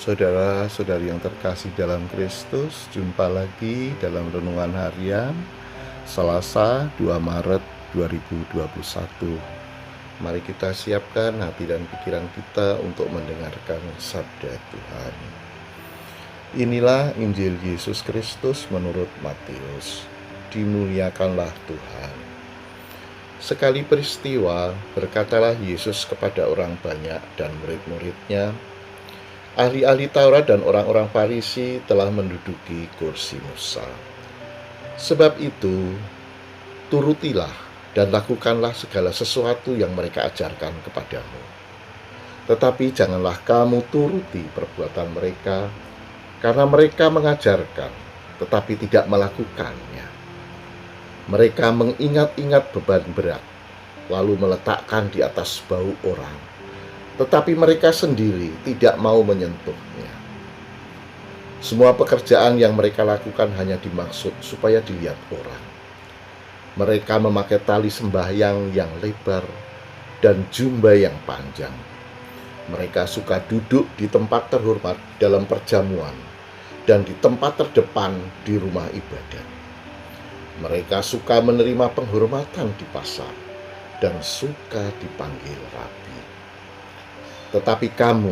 Saudara-saudari yang terkasih dalam Kristus, jumpa lagi dalam renungan harian Selasa 2 Maret 2021. Mari kita siapkan hati dan pikiran kita untuk mendengarkan sabda Tuhan. Inilah Injil Yesus Kristus menurut Matius. Dimuliakanlah Tuhan. Sekali peristiwa, berkatalah Yesus kepada orang banyak dan murid-muridnya, ahli-ahli Taurat dan orang-orang Farisi telah menduduki kursi Musa. Sebab itu, turutilah dan lakukanlah segala sesuatu yang mereka ajarkan kepadamu. Tetapi janganlah kamu turuti perbuatan mereka, karena mereka mengajarkan, tetapi tidak melakukannya. Mereka mengingat-ingat beban berat, lalu meletakkan di atas bahu orang, tetapi mereka sendiri tidak mau menyentuhnya. Semua pekerjaan yang mereka lakukan hanya dimaksud supaya dilihat orang. Mereka memakai tali sembahyang yang lebar dan jubah yang panjang. Mereka suka duduk di tempat terhormat dalam perjamuan dan di tempat terdepan di rumah ibadat. Mereka suka menerima penghormatan di pasar dan suka dipanggil rabi. Tetapi kamu,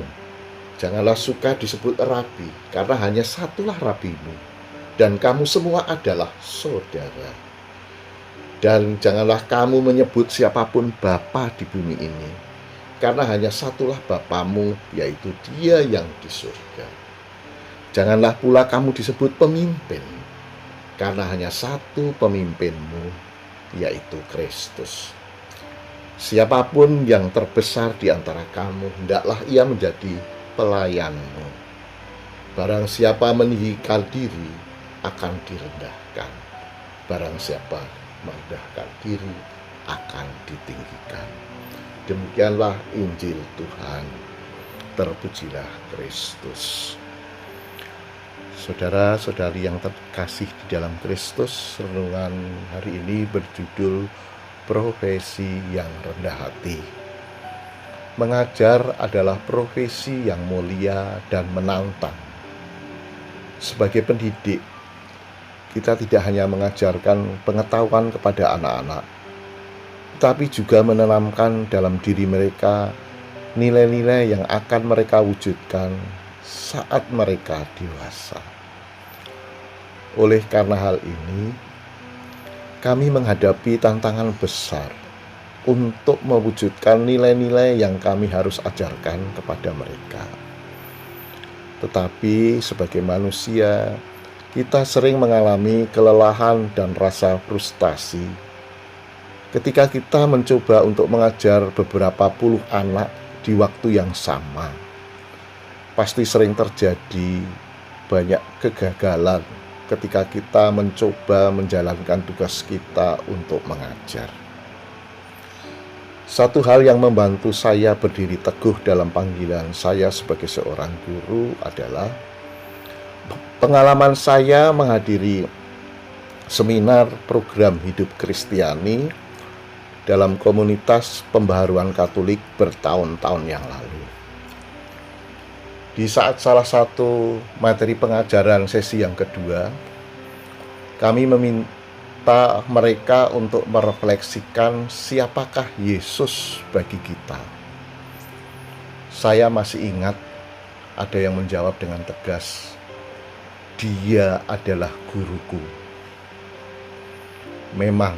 janganlah suka disebut rabi, karena hanya satulah rabimu, dan kamu semua adalah saudara. Dan janganlah kamu menyebut siapapun bapa di bumi ini, karena hanya satulah Bapamu, yaitu Dia yang di surga. Janganlah pula kamu disebut pemimpin, karena hanya satu pemimpinmu, yaitu Kristus. Siapapun yang terbesar di antara kamu, hendaklah ia menjadi pelayanmu. Barang siapa meninggikan diri, akan direndahkan. Barang siapa merendahkan diri, akan ditinggikan. Demikianlah Injil Tuhan. Terpujilah Kristus. Saudara-saudari yang terkasih di dalam Kristus, renungan hari ini berjudul Profesi yang rendah hati. Mengajar adalah profesi yang mulia dan menantang. Sebagai pendidik, kita tidak hanya mengajarkan pengetahuan kepada anak-anak, tetapi juga menanamkan dalam diri mereka nilai-nilai yang akan mereka wujudkan saat mereka dewasa. Oleh karena hal ini, kami menghadapi tantangan besar untuk mewujudkan nilai-nilai yang kami harus ajarkan kepada mereka. Tetapi sebagai manusia, kita sering mengalami kelelahan dan rasa frustasi ketika kita mencoba untuk mengajar beberapa puluh anak di waktu yang sama. Pasti sering terjadi banyak kegagalan ketika kita mencoba menjalankan tugas kita untuk mengajar. Satu hal yang membantu saya berdiri teguh dalam panggilan saya sebagai seorang guru adalah pengalaman saya menghadiri seminar program hidup Kristiani dalam komunitas pembaharuan Katolik bertahun-tahun yang lalu. Di saat salah satu materi pengajaran sesi yang kedua, kami meminta mereka untuk merefleksikan siapakah Yesus bagi kita. Saya masih ingat ada yang menjawab dengan tegas, "Dia adalah guruku." Memang,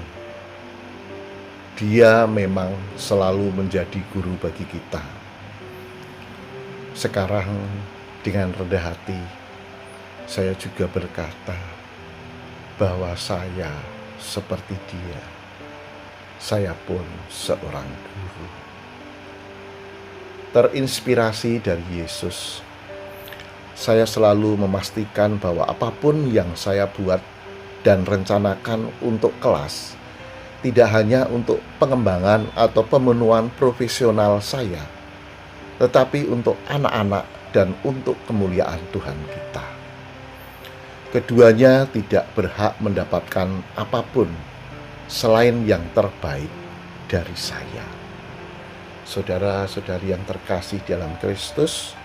Dia memang selalu menjadi guru bagi kita. Sekarang dengan rendah hati, saya juga berkata bahwa saya seperti Dia. Saya pun seorang guru. Terinspirasi dari Yesus, saya selalu memastikan bahwa apapun yang saya buat dan rencanakan untuk kelas, tidak hanya untuk pengembangan atau pemenuhan profesional saya, tetapi untuk anak-anak dan untuk kemuliaan Tuhan kita. Keduanya tidak berhak mendapatkan apapun selain yang terbaik dari saya. Saudara-saudari yang terkasih dalam Kristus,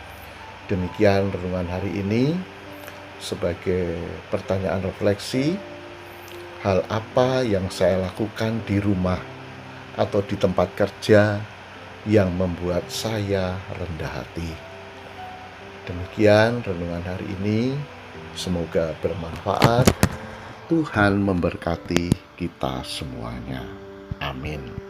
Demikian renungan hari ini. Sebagai pertanyaan refleksi, hal apa yang saya lakukan di rumah atau di tempat kerja yang membuat saya rendah hati? Demikian renungan hari ini. Semoga bermanfaat. Tuhan memberkati kita semuanya. Amin.